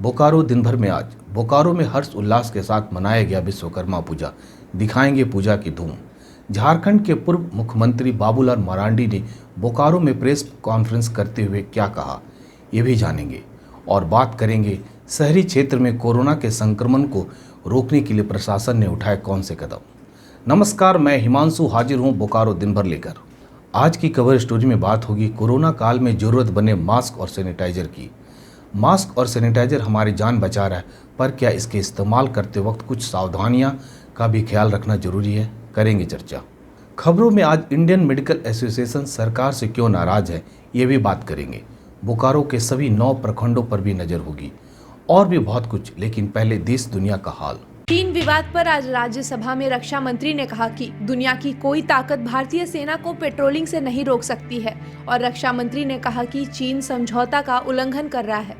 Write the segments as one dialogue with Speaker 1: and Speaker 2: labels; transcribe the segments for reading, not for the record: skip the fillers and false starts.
Speaker 1: बोकारो दिन भर में आज बोकारो में हर्ष उल्लास के साथ मनाया गया विश्वकर्मा पूजा। दिखाएंगे पूजा की धूम। झारखंड के पूर्व मुख्यमंत्री बाबूलाल मरांडी ने बोकारो में प्रेस कॉन्फ्रेंस करते हुए क्या कहा, ये भी जानेंगे। और बात करेंगे शहरी क्षेत्र में कोरोना के संक्रमण को रोकने के लिए प्रशासन ने उठाए कौन से कदम। नमस्कार, मैं हिमांशु हाजिर हूँ बोकारो दिन भर लेकर। आज की कवर स्टोरी में बात होगी कोरोना काल में जरूरत बने मास्क और सैनिटाइजर की। मास्क और सैनिटाइजर हमारी जान बचा रहा है, पर क्या इसके इस्तेमाल करते वक्त कुछ सावधानियां का भी ख्याल रखना जरूरी है, करेंगे चर्चा। खबरों में आज इंडियन मेडिकल एसोसिएशन सरकार से क्यों नाराज है, ये भी बात करेंगे। बोकारो के सभी 9 प्रखंडों पर भी नजर होगी और भी बहुत कुछ, लेकिन पहले देश दुनिया का हाल।
Speaker 2: चीन विवाद पर आज राज्यसभा में रक्षा मंत्री ने कहा कि दुनिया की कोई ताकत भारतीय सेना को पेट्रोलिंग से नहीं रोक सकती है और रक्षा मंत्री ने कहा कि चीन समझौता का उल्लंघन कर रहा है।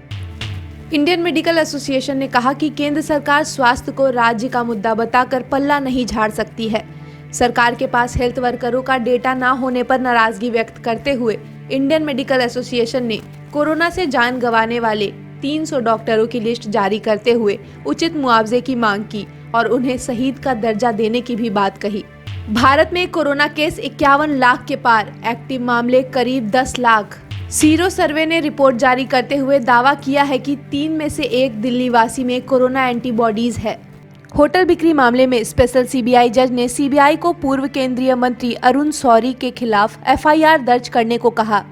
Speaker 2: इंडियन मेडिकल एसोसिएशन ने कहा कि केंद्र सरकार स्वास्थ्य को राज्य का मुद्दा बताकर पल्ला नहीं झाड़ सकती है। सरकार के पास हेल्थ वर्करों का डेटा न होने पर नाराजगी व्यक्त करते हुए इंडियन मेडिकल एसोसिएशन ने कोरोना से जान गंवाने वाले 300 डॉक्टरों की लिस्ट जारी करते हुए उचित मुआवजे की मांग की और उन्हें शहीद का दर्जा देने की भी बात कही। भारत में कोरोना केस 51 लाख के पार, एक्टिव मामले करीब 10 लाख। सीरो सर्वे ने रिपोर्ट जारी करते हुए दावा किया है कि 3 में से 1 दिल्ली वासी में कोरोना एंटीबॉडीज है। होटल बिक्री मामले में स्पेशल सीबीआई जज ने सीबीआई को पूर्व केंद्रीय मंत्री अरुण शौरी के खिलाफ एफआईआर दर्ज करने को कहा।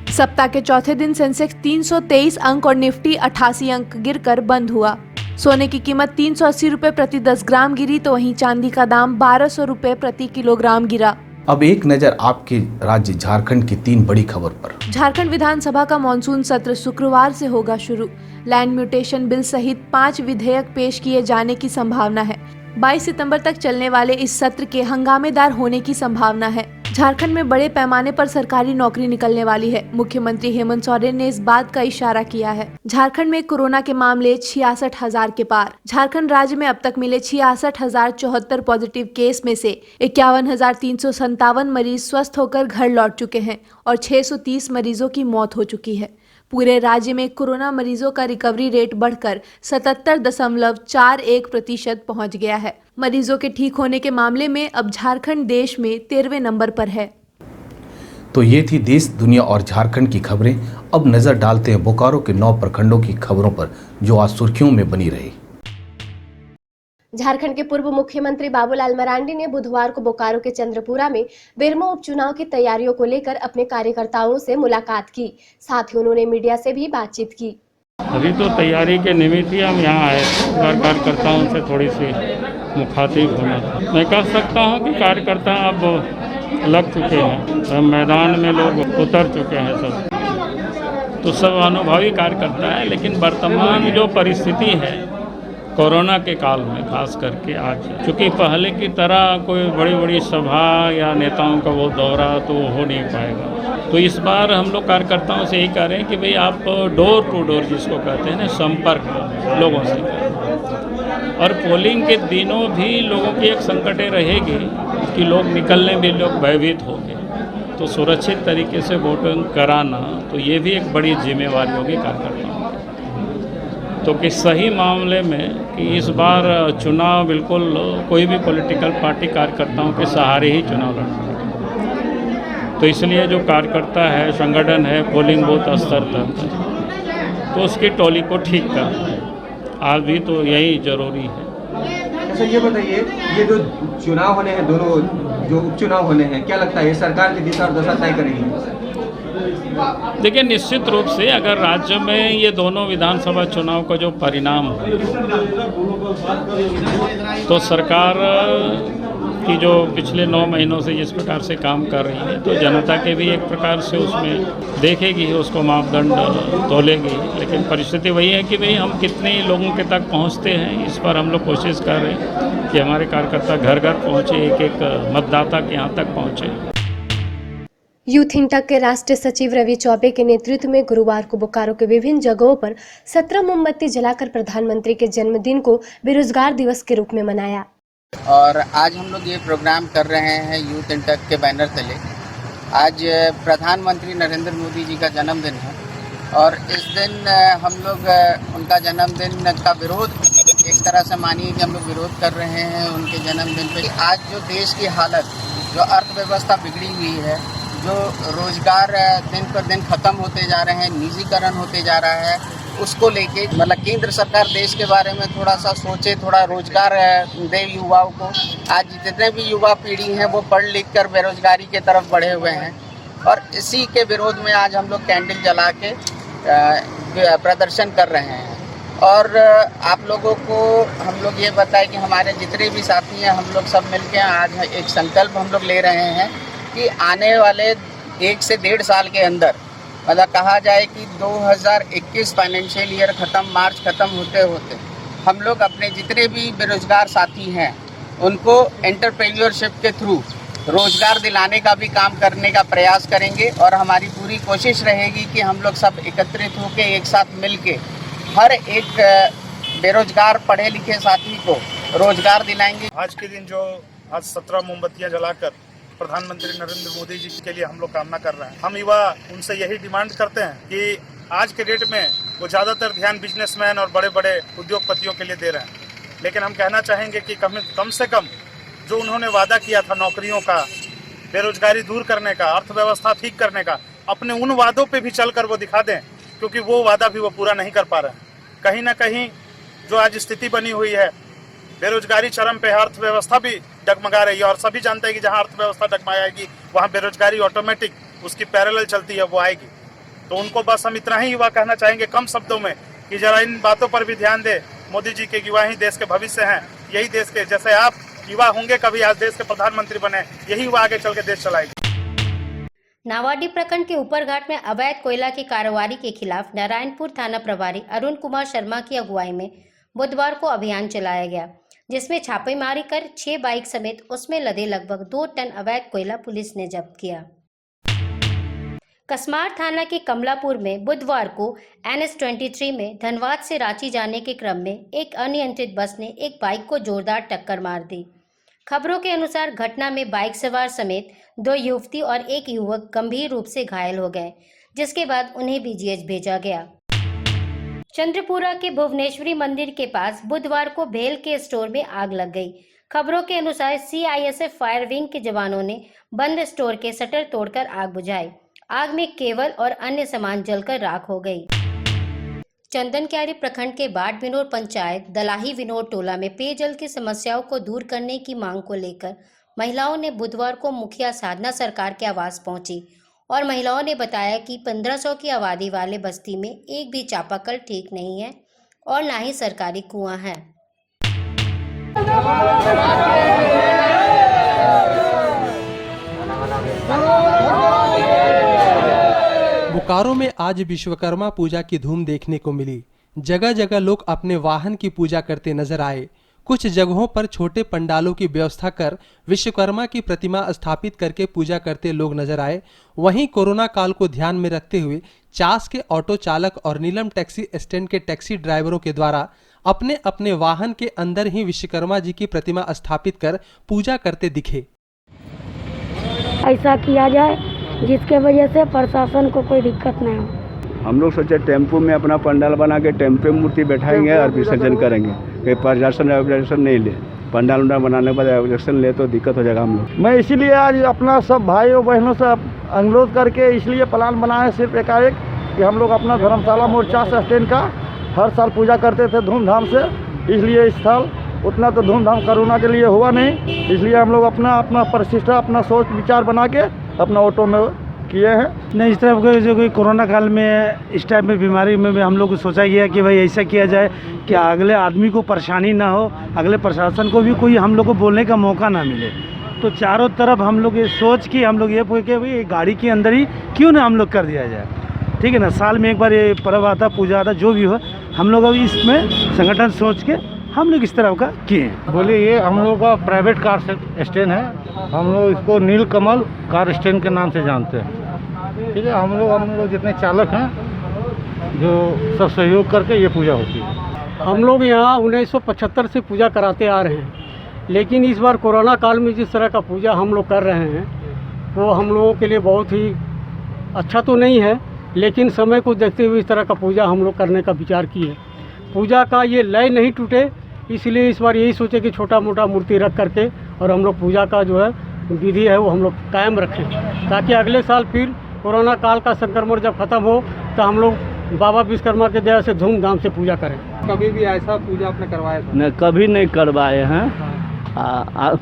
Speaker 2: सप्ताह के चौथे दिन सेंसेक्स 323 अंक और निफ्टी 88 अंक गिरकर बंद हुआ। सोने की कीमत 380 रुपए प्रति 10 ग्राम गिरी, तो वहीं चांदी का दाम 1200 रुपए प्रति किलोग्राम गिरा।
Speaker 1: अब एक नजर आपके राज्य झारखंड की 3 बड़ी खबर पर।
Speaker 2: झारखंड विधानसभा का मानसून सत्र शुक्रवार से होगा शुरू। लैंड म्यूटेशन बिल सहित 5 विधेयक पेश किए जाने की संभावना है। 22 सितंबर तक चलने वाले इस सत्र के हंगामेदार होने की संभावना है। झारखंड में बड़े पैमाने पर सरकारी नौकरी निकलने वाली है। मुख्यमंत्री हेमंत सोरेन ने इस बात का इशारा किया है। झारखंड में कोरोना के मामले 66,000 के पार। झारखंड राज्य में अब तक मिले 66,074 पॉजिटिव केस में से 51,357 मरीज स्वस्थ होकर घर लौट चुके हैं और 630 मरीजों की मौत हो चुकी है। पूरे राज्य में कोरोना मरीजों का रिकवरी रेट बढ़कर 77.41% पहुंच गया है। मरीजों के ठीक होने के मामले में अब झारखंड देश में 13वें नंबर पर है।
Speaker 1: तो ये थी देश दुनिया और झारखंड की खबरें। अब नजर डालते हैं बोकारो के 9 प्रखंडों की खबरों पर, जो आज सुर्खियों में बनी रही।
Speaker 3: झारखंड के पूर्व मुख्यमंत्री बाबूलाल मरांडी ने बुधवार को बोकारो के चंद्रपुरा में बेरमो उपचुनाव की तैयारियों को लेकर अपने कार्यकर्ताओं से मुलाकात की। साथ ही उन्होंने मीडिया से भी बातचीत की।
Speaker 4: अभी तो तैयारी के निमित्त ही हम यहाँ आए, कार्यकर्ताओं से थोड़ी सी मुखातिब होना। मैं कह सकता हूँ कि कार्यकर्ता अब लग चुके हैं, मैदान में लोग उतर चुके हैं सब, तो सब अनुभवी कार्यकर्ता है। लेकिन वर्तमान जो परिस्थिति है कोरोना के काल में, खास करके आज, चूँकि पहले की तरह कोई बड़ी बड़ी सभा या नेताओं का वो दौरा तो हो नहीं पाएगा। तो इस बार हम लोग कार्यकर्ताओं से यही कह रहे हैं कि भाई आप डोर टू डोर, जिसको कहते हैं ना, संपर्क लोगों से करें। और पोलिंग के दिनों भी लोगों की एक संकटें रहेगी कि लोग निकलने में लोग भयभीत होंगे, तो सुरक्षित तरीके से वोटिंग कराना, तो ये भी एक बड़ी जिम्मेवारी होगी कार्यकर्ताओं। तो कि सही मामले में कि इस बार चुनाव बिल्कुल कोई भी पॉलिटिकल पार्टी कार्यकर्ताओं के सहारे ही चुनाव लड़, तो इसलिए जो कार्यकर्ता है, संगठन है, पोलिंग बूथ स्तर तक, तो उसकी टोली को ठीक करना है। आज भी तो यही जरूरी है।
Speaker 5: अच्छा, ये बताइए, ये जो चुनाव होने हैं, दोनों जो उपचुनाव होने हैं, क्या लगता है सरकार की दिशा और दशा तय करेगी?
Speaker 4: देखिए, निश्चित रूप से अगर राज्य में ये दोनों विधानसभा चुनाव का जो परिणाम हो, तो सरकार की जो पिछले 9 महीनों से जिस प्रकार से काम कर रही है, तो जनता के भी एक प्रकार से उसमें देखेगी, उसको मापदंड तोलेगी। लेकिन परिस्थिति वही है कि भाई हम कितने लोगों के तक पहुंचते हैं, इस पर हम लोग कोशिश कर रहे हैं कि हमारे कार्यकर्ता घर घर पहुँचे, एक एक मतदाता के यहाँ तक पहुँचे।
Speaker 3: यूथ इंटक के राष्ट्रीय सचिव रवि चौबे के नेतृत्व में गुरुवार को बोकारो के विभिन्न जगहों पर 17 मोमबत्ती जलाकर प्रधानमंत्री के जन्मदिन को बेरोजगार दिवस के रूप में मनाया।
Speaker 6: और आज हम लोग ये प्रोग्राम कर रहे हैं यूथ इंटक के बैनर तले। आज प्रधानमंत्री नरेंद्र मोदी जी का जन्मदिन है और इस दिन हम लोग उनका जन्मदिन का विरोध एक तरह से मानिए कि हम लोग विरोध कर रहे हैं उनके जन्मदिन पे। आज जो देश की हालत, जो अर्थव्यवस्था बिगड़ी हुई है, जो रोजगार दिन पर दिन ख़त्म होते जा रहे हैं, निजीकरण होते जा रहा है, उसको लेके मतलब केंद्र सरकार देश के बारे में थोड़ा सा सोचे, थोड़ा रोजगार दे युवाओं को। आज जितने भी युवा पीढ़ी हैं वो पढ़ लिख कर बेरोजगारी की तरफ बढ़े हुए हैं और इसी के विरोध में आज हम लोग कैंडल जला के प्रदर्शन कर रहे हैं। और आप लोगों को हम लोग ये बताएं कि हमारे जितने भी साथी हैं, हम लोग सब मिलके आज एक संकल्प हम लोग ले रहे हैं कि आने वाले 1 से 1.5 साल के अंदर, मतलब कहा जाए कि 2021 फाइनेंशियल ईयर मार्च ख़त्म होते होते हम लोग अपने जितने भी बेरोजगार साथी हैं उनको एंटरप्रेन्योरशिप के थ्रू रोजगार दिलाने का भी काम करने का प्रयास करेंगे। और हमारी पूरी कोशिश रहेगी कि हम लोग सब एकत्रित होकर एक साथ मिलके हर एक बेरोजगार पढ़े लिखे साथी को रोजगार दिलाएंगे।
Speaker 7: आज के दिन जो आज 17 मोमबत्तियां जलाकर प्रधानमंत्री नरेंद्र मोदी जी के लिए हम लोग कामना कर रहे हैं। हम युवा उनसे यही डिमांड करते हैं कि आज के डेट में वो ज़्यादातर ध्यान बिजनेसमैन और बड़े बड़े उद्योगपतियों के लिए दे रहे हैं, लेकिन हम कहना चाहेंगे कि कम से कम जो उन्होंने वादा किया था नौकरियों का, बेरोजगारी दूर करने का, अर्थव्यवस्था ठीक करने का, अपने उन वादों पे भी चलकर वो दिखा दें, क्योंकि वो वादा भी वो पूरा नहीं कर पा रहे हैं। कहीं ना कहीं जो आज स्थिति बनी हुई है, बेरोजगारी चरम पे है, अर्थव्यवस्था भी डगमगा रही है और सभी जानते हैं कि जहां अर्थव्यवस्था डगमगाएगी वहां बेरोजगारी ऑटोमेटिक उसकी पैरेलल चलती है, वो आएगी। तो उनको बस हम इतना ही युवा कहना चाहेंगे कम शब्दों में कि जरा इन बातों पर भी ध्यान दे। मोदी जी के युवा ही देश के भविष्य हैं, यही देश के, जैसे आप युवा होंगे कभी आज देश के प्रधानमंत्री बने, यही युवा आगे चल के देश चलाएगी।
Speaker 8: नावाडी प्रखंड के ऊपरघाट में अवैध कोयला की कारोबारी के खिलाफ नारायणपुर थाना प्रभारी अरुण कुमार शर्मा की अगुवाई में बुधवार को अभियान चलाया गया, जिसमें छापेमारी कर 6 बाइक समेत उसमें लदे लगभग 2 टन अवैध कोयला पुलिस ने जब्त किया। कसमार थाना के कमलापुर में बुधवार को NH-23 में धनबाद से रांची जाने के क्रम में एक अनियंत्रित बस ने एक बाइक को जोरदार टक्कर मार दी। खबरों के अनुसार घटना में बाइक सवार समेत 2 युवती और 1 युवक गंभीर रूप से घायल हो गए, जिसके बाद उन्हें BGH भेजा गया। चंद्रपुरा के भुवनेश्वरी मंदिर के पास बुधवार को भेल के स्टोर में आग लग गई। खबरों के अनुसार CISF फायर विंग के जवानों ने बंद स्टोर के शटर तोड़कर आग बुझाई। आग में केवल और अन्य सामान जलकर राख हो गई। चंदनक्यारी प्रखंड के बाट विनोद पंचायत दलाही विनोद टोला में पेयजल की समस्याओं को दूर करने की मांग को लेकर महिलाओं ने बुधवार को मुखिया साधना सरकार के आवास पहुंची और महिलाओं ने बताया कि 1500 की आबादी वाले बस्ती में एक भी चापाकल ठीक नहीं है और ना ही सरकारी कुआं है।
Speaker 9: बोकारो में आज विश्वकर्मा पूजा की धूम देखने को मिली। जगह जगह लोग अपने वाहन की पूजा करते नजर आए। कुछ जगहों पर छोटे पंडालों की व्यवस्था कर विश्वकर्मा की प्रतिमा स्थापित करके पूजा करते लोग नजर आए। वहीं कोरोना काल को ध्यान में रखते हुए चास के ऑटो चालक और नीलम टैक्सी स्टैंड के टैक्सी ड्राइवरों के द्वारा अपने अपने वाहन के अंदर ही विश्वकर्मा जी की प्रतिमा स्थापित कर पूजा करते दिखे।
Speaker 10: ऐसा किया जाए जिसके वजह से प्रशासन को कोई दिक्कत नहीं हो।
Speaker 11: हम लोग सोचे टेम्पो में अपना पंडाल बना के टेम्पो में मूर्ति बैठाएंगे और विसर्जन करेंगे। कोई प्रशासन नहीं ले, पंडाल उंडाल बनाने के बाद ऑब्जेक्शन ले तो दिक्कत हो जाएगा हम लोग।
Speaker 12: मैं इसीलिए आज अपना सब भाइयों बहनों से अनुरोध करके इसलिए प्लान बनाए सिर्फ एकाएक कि हम लोग अपना धर्मशाला मोर्चा स्टैंड का हर साल पूजा करते थे धूमधाम से, इसलिए इस साल उतना तो धूमधाम कोरोना के लिए हुआ नहीं, इसलिए हम लोग अपना प्रतिष्ठा अपना सोच विचार बना के अपना ऑटो में किए हैं।
Speaker 13: नहीं, इस तरह जो कोई कोरोना काल में इस टाइप में बीमारी में भी हम लोग को सोचा गया कि भाई ऐसा किया जाए कि अगले आदमी को परेशानी ना हो, अगले प्रशासन को भी कोई हम लोग को बोलने का मौका ना मिले। तो चारों तरफ हम लोग ये सोच के हम लोग ये पूछ के भाई गाड़ी के अंदर ही क्यों ना हम लोग कर दिया जाए, ठीक है ना। साल में एक बार ये पर्व आता, पूजा आता, जो भी हो, हम लोग अभी इसमें संगठन सोच के हम लोग इस तरह का किए हैं।
Speaker 12: बोलिए, ये हम लोग का प्राइवेट कार स्टैंड है, हम लोग इसको नीलकमल कार स्टैंड के नाम से जानते हैं, ठीक है। हम लोग जितने चालक हैं जो सब सहयोग करके ये पूजा होती है।
Speaker 13: हम लोग यहाँ 1975 से पूजा कराते आ रहे हैं, लेकिन इस बार कोरोना काल में जिस तरह का पूजा हम लोग कर रहे हैं वो हम लोगों के लिए बहुत ही अच्छा तो नहीं है, लेकिन समय को देखते हुए इस तरह का पूजा हम लोग करने का विचार किए। पूजा का ये लय नहीं टूटे, इसलिए इस बार यही सोचे कि छोटा मोटा मूर्ति रख करके और हम लोग पूजा का जो है विधि है वो हम लोग कायम रखें, ताकि अगले साल फिर कोरोना काल का संक्रमण जब खत्म हो तो हम लोग बाबा विश्वकर्मा के दया से धूमधाम से पूजा करें।
Speaker 5: कभी भी ऐसा पूजा आपने करवाया था?
Speaker 11: न कभी नहीं करवाए हैं।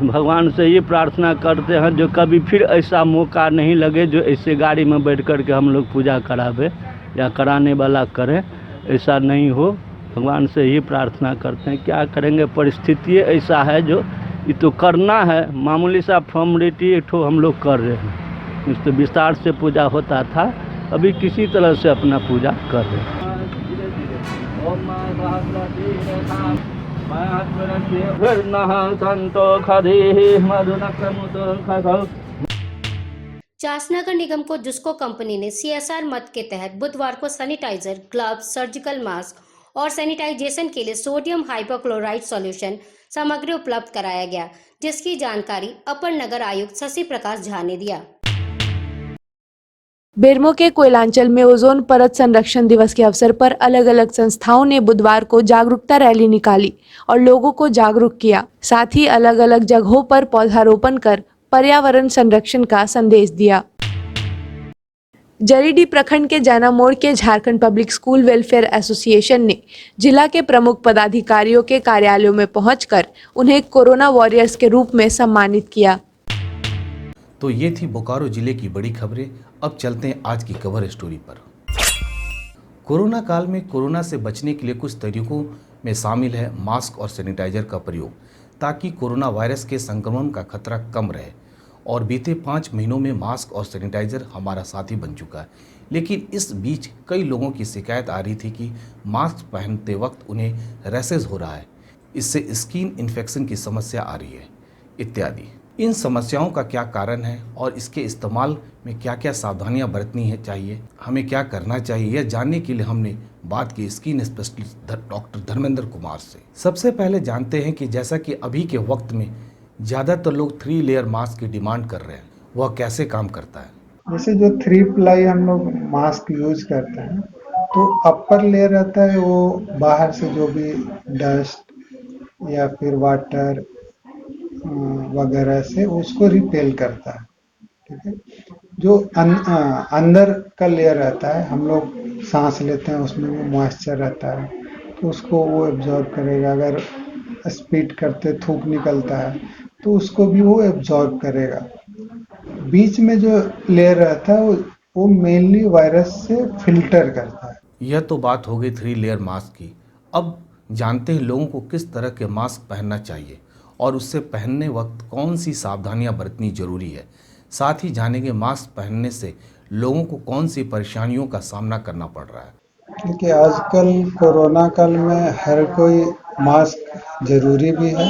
Speaker 11: भगवान से ये प्रार्थना करते हैं जो कभी फिर ऐसा मौका नहीं लगे जो ऐसे गाड़ी में बैठ कर के हम लोग पूजा करावे या कराने वाला करें, ऐसा नहीं हो। भगवान से ही प्रार्थना करते हैं। क्या करेंगे, परिस्थिति ऐसा है जो ये तो करना है। मामूली सा फॉर्मेलिटी एक ठो हम लोग कर रहे हैं। इस तो विस्तार से पूजा होता था, अभी किसी तरह से अपना पूजा कर रहे हैं।
Speaker 8: चासनगर निगम को जुस्को कंपनी ने CSR मद के तहत बुधवार को सैनिटाइजर, ग्लव्स, सर्जिकल मास्क और सैनिटाइजेशन के लिए सोडियम हाइपोक्लोराइड सॉल्यूशन सामग्री उपलब्ध कराया गया, जिसकी जानकारी अपर नगर आयुक्त शशि प्रकाश झा ने दिया।
Speaker 2: बेरमो के कोयलांचल में ओजोन परत संरक्षण दिवस के अवसर पर अलग अलग संस्थाओं ने बुधवार को जागरूकता रैली निकाली और लोगों को जागरूक किया। साथ ही अलग अलग जगहों पर पौधारोपण कर पर्यावरण संरक्षण का संदेश दिया। जरीडीह प्रखंड के जैना मोड़ के Jharkhand public school welfare association ने जिला के प्रमुख पदाधिकारियों के कार्यालयों में पहुंचकर उन्हें कोरोना वॉरियर्स के रूप में सम्मानित किया।
Speaker 1: तो ये थी बोकारो जिले की बड़ी खबरें। अब चलते हैं आज की कवर स्टोरी पर। कोरोना काल में कोरोना से बचने के लिए कुछ तरीकों में शामिल है मास्क और सैनिटाइजर का प्रयोग, ताकि कोरोना वायरस के संक्रमण का खतरा कम रहे। और बीते 5 महीनों में मास्क और सैनिटाइजर हमारा साथी बन चुका है। लेकिन इस बीच कई लोगों की शिकायत आ रही थी कि मास्क पहनते वक्त उन्हें रैशेज हो रहा है, इससे स्किन इन्फेक्शन की समस्या आ रही है इत्यादि। इन समस्याओं का क्या कारण है और इसके इस्तेमाल में क्या क्या सावधानियां बरतनी है चाहिए, हमें क्या करना चाहिए, यह जानने के लिए हमने बात की skin specialist doctor Dharmendra Kumar से। सबसे पहले जानते हैं कि जैसा कि अभी के वक्त में ज़्यादातर लोग 3 लेयर मास्क की डिमांड कर रहे हैं, वह कैसे काम करता है।
Speaker 14: जैसे जो 3 प्लाई हम लोग मास्क यूज करते हैं, तो अपर लेयर रहता है वो बाहर से जो भी डस्ट या फिर वाटर वगैरह से उसको रिपेल करता है, ठीक है। जो अंदर का लेयर रहता है, हम लोग सांस लेते हैं उसमें भी मॉइस्चर रहता है, तो उसको वो एब्जॉर्ब करेगा। अगर स्पीड करते थूक निकलता है तो उसको भी वो एब्जॉर्ब करेगा। बीच में जो लेयर रहता है वो मेनली वायरस से फिल्टर करता है।
Speaker 1: यह तो बात हो गई 3 लेयर मास्क की। अब जानते हैं लोगों को किस तरह के मास्क पहनना चाहिए और उससे पहनने वक्त कौन सी सावधानियां बरतनी जरूरी है। साथ ही जानेंगे मास्क पहनने से लोगों को कौन सी परेशानियों का सामना करना पड़ रहा है।
Speaker 14: देखिए, आजकल कोरोना काल में हर कोई मास्क जरूरी भी है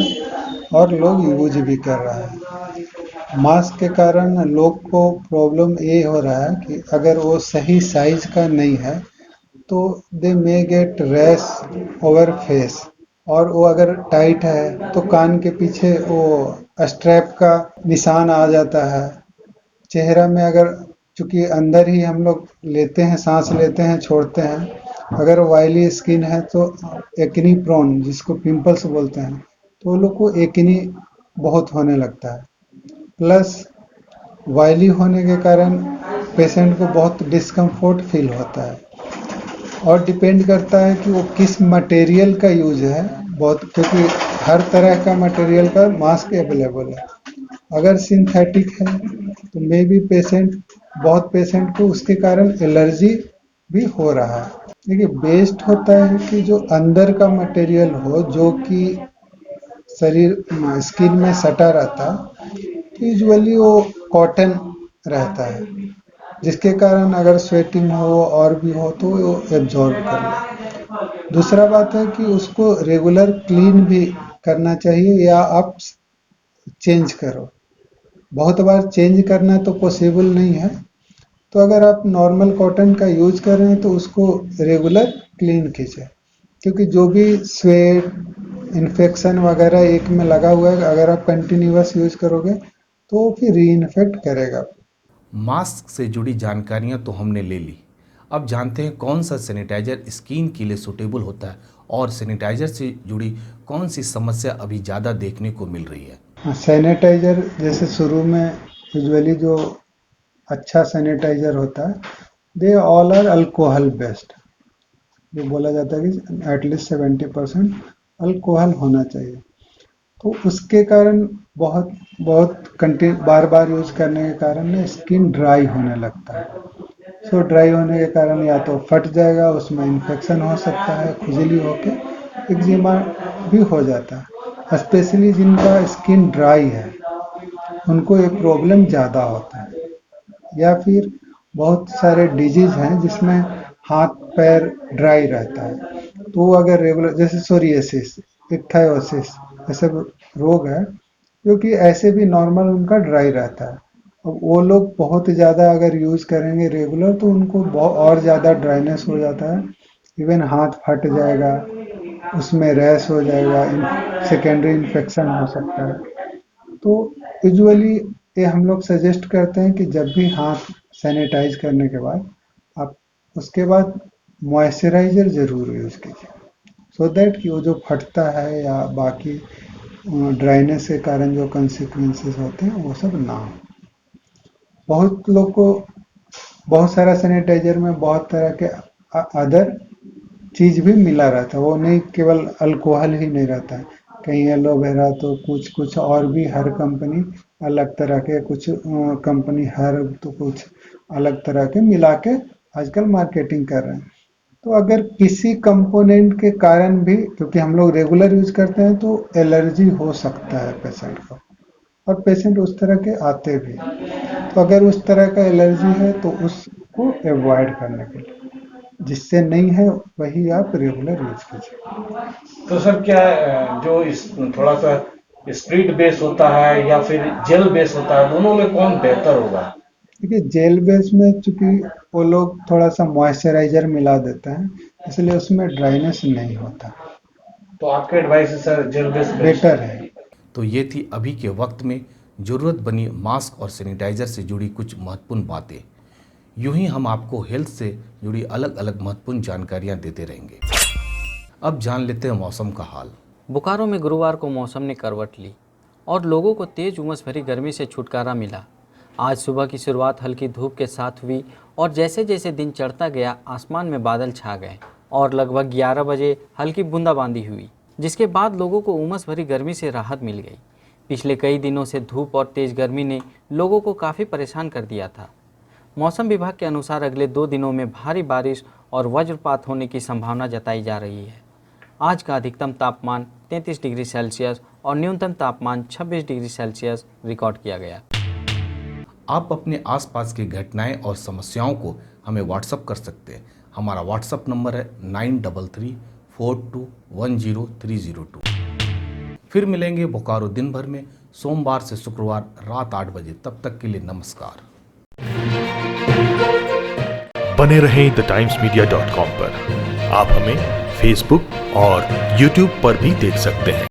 Speaker 14: और लोग यूज भी कर रहा है। मास्क के कारण लोग को प्रॉब्लम ये हो रहा है कि अगर वो सही साइज का नहीं है तो they may get rash over face, और वो अगर टाइट है तो कान के पीछे वो स्ट्रैप का निशान आ जाता है। चेहरा में अगर, चूँकि अंदर ही हम लोग लेते हैं, सांस लेते हैं, छोड़ते हैं, अगर ऑयली स्किन है तो एक्नी प्रोन, जिसको पिंपल्स बोलते हैं, तो वो लोग को एक्नी बहुत होने लगता है। प्लस ऑयली होने के कारण पेशेंट को बहुत डिस्कम्फोर्ट फील होता है। और डिपेंड करता है कि वो किस मटेरियल का यूज है, बहुत, क्योंकि हर तरह का मटेरियल का मास्क अवेलेबल है। अगर सिंथेटिक है तो मे बी बहुत पेशेंट को उसके कारण एलर्जी भी हो रहा है। देखिए, बेस्ट होता है कि जो अंदर का मटेरियल हो, जो कि शरीर स्किन में सटा रहता है, यूजुअली वो कॉटन रहता है, जिसके कारण अगर स्वेटिंग हो और भी हो तो वो एब्जॉर्ब कर ले। दूसरा बात है कि उसको रेगुलर क्लीन भी करना चाहिए, या आप चेंज करो। बहुत बार चेंज करना तो पॉसिबल नहीं है, तो अगर आप नॉर्मल कॉटन का यूज कर रहे हैं तो उसको रेगुलर क्लीन कीजिए, क्योंकि जो भी स्वेट इन्फेक्शन वगैरह एक में लगा हुआ है, अगर आप कंटिन्यूअस यूज करोगे तो फिर री इन्फेक्ट करेगा।
Speaker 1: मास्क से जुड़ी जानकारियां तो हमने ले ली। अब जानते हैं कौन सा सैनिटाइजर स्किन के लिए सूटेबल होता है और सैनिटाइजर से जुड़ी कौन सी समस्या अभी ज़्यादा देखने को मिल रही है।
Speaker 14: सैनिटाइजर जैसे शुरू में यूजुअली जो अच्छा सैनिटाइजर होता है, they all are alcohol based. जो बोला जाता है कि एटलीस्ट 70% अल्कोहल होना चाहिए, तो उसके कारण बहुत बार बार यूज करने के कारण ना स्किन ड्राई होने लगता है। सो ड्राई होने के कारण या तो फट जाएगा, उसमें इन्फेक्शन हो सकता है, खुजली होके एक्जिमा भी हो जाता है। स्पेशली जिनका स्किन ड्राई है उनको ये प्रॉब्लम ज़्यादा होता है। या फिर बहुत सारे डिजीज हैं जिसमें हाथ पैर ड्राई रहता है, तो वो अगर रेगुलर, जैसे सोरियासिस, इक्थायोसिस, ऐसे रोग है जो कि ऐसे भी नॉर्मल उनका ड्राई रहता है। अब वो लोग बहुत ज़्यादा अगर यूज़ करेंगे रेगुलर तो उनको और ज़्यादा ड्राइनेस हो जाता है, इवन हाथ फट जाएगा, उसमें रैश हो जाएगा, सेकेंडरी इन्फेक्शन हो सकता है। तो यूजुअली ये हम लोग सजेस्ट करते हैं कि जब भी हाथ सैनिटाइज करने के बाद आप उसके बाद मॉइस्चराइज़र ज़रूर यूज़ कीजिए, सो दैट कि वो जो फटता है या बाकी ड्राइनेस के कारण जो कंसिक्वेंसेस होते हैं वो सब ना हो। बहुत लोग को बहुत सारा सैनिटाइजर में बहुत तरह के अदर चीज़ भी मिला रहता है, वो नहीं केवल अल्कोहल ही नहीं रहता है, कहीं एलोवेरा तो कुछ और भी, हर कंपनी अलग तरह के, कुछ कंपनी हर्ब तो कुछ अलग तरह के मिला के आजकल मार्केटिंग कर रहे हैं। तो अगर किसी कंपोनेंट के कारण भी, क्योंकि हम लोग रेगुलर यूज करते हैं, तो एलर्जी हो सकता है पेशेंट को, और पेशेंट उस तरह के आते भी। तो अगर उस तरह का एलर्जी है तो उसको अवॉइड करने के लिए, जिससे नहीं है वही आप रेगुलर यूज कीजिए।
Speaker 15: तो सर क्या जो इस थोड़ा सा स्प्रिट बेस होता है या फिर जेल बेस होता है, दोनों में कौन बेहतर होगा?
Speaker 14: देखिए जेल बेस में चूंकि वो लोग थोड़ा सा मॉइस्चराइजर मिला देते हैं, इसलिए उसमें ड्राइनेस नहीं होता।
Speaker 15: तो आपके एडवाइस है सर जेल बेस
Speaker 14: बेटर है।
Speaker 1: तो ये थी अभी के वक्त में ज़रूरत बनी मास्क और सैनिटाइज़र से जुड़ी कुछ महत्वपूर्ण बातें। यूं ही हम आपको हेल्थ से जुड़ी अलग अलग महत्वपूर्ण जानकारियां देते रहेंगे। अब जान लेते हैं मौसम का हाल।
Speaker 16: बोकारो में गुरुवार को मौसम ने करवट ली और लोगों को तेज उमस भरी गर्मी से छुटकारा मिला। आज सुबह की शुरुआत हल्की धूप के साथ हुई और जैसे जैसे दिन चढ़ता गया आसमान में बादल छा गए और लगभग 11 बजे हल्की बूंदाबांदी हुई, जिसके बाद लोगों को उमस भरी गर्मी से राहत मिल गई। पिछले कई दिनों से धूप और तेज गर्मी ने लोगों को काफ़ी परेशान कर दिया था। मौसम विभाग के अनुसार अगले 2 दिनों में भारी बारिश और वज्रपात होने की संभावना जताई जा रही है। आज का अधिकतम तापमान 33 डिग्री सेल्सियस और न्यूनतम तापमान 26 डिग्री सेल्सियस रिकॉर्ड किया गया।
Speaker 1: आप अपने आसपास की घटनाएं और समस्याओं को हमें व्हाट्सअप कर सकते हैं। हमारा व्हाट्सअप नंबर है 9334210302। फिर मिलेंगे बोकारो दिन भर में सोमवार से शुक्रवार रात 8 बजे। तब तक के लिए नमस्कार।
Speaker 17: बने रहें thetimesmedia.com पर। आप हमें फेसबुक और यूट्यूब पर भी देख सकते हैं।